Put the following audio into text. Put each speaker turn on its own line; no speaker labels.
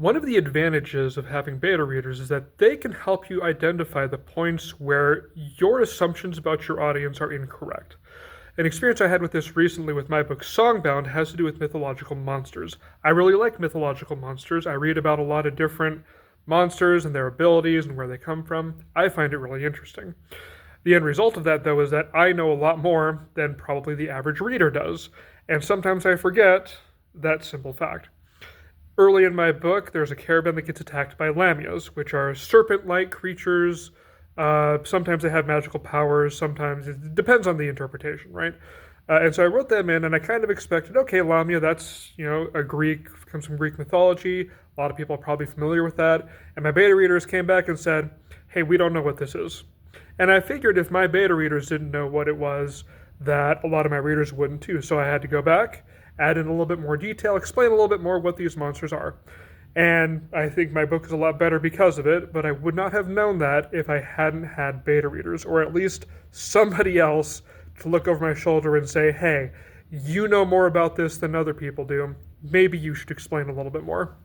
One of the advantages of having beta readers is that they can help you identify the points where your assumptions about your audience are incorrect. An experience I had with this recently with my book Songbound has to do with mythological monsters. I really like mythological monsters. I read about a lot of different monsters and their abilities and where they come from. I find it really interesting. The end result of that, though, is that I know a lot more than probably the average reader does, and sometimes I forget that simple fact. Early in my book, there's a caravan that gets attacked by lamias, which are serpent-like creatures. Sometimes they have magical powers, sometimes it depends on the interpretation, right? And so I wrote them in, and I kind of expected, okay, lamia, that's, comes from Greek mythology. A lot of people are probably familiar with that. And my beta readers came back and said, hey, we don't know what this is. And I figured if my beta readers didn't know what it was, that a lot of my readers wouldn't too. So I had to go back, add in a little bit more detail, explain a little bit more what these monsters are. And I think my book is a lot better because of it, but I would not have known that if I hadn't had beta readers, or at least somebody else to look over my shoulder and say, hey, you know more about this than other people do. Maybe you should explain a little bit more.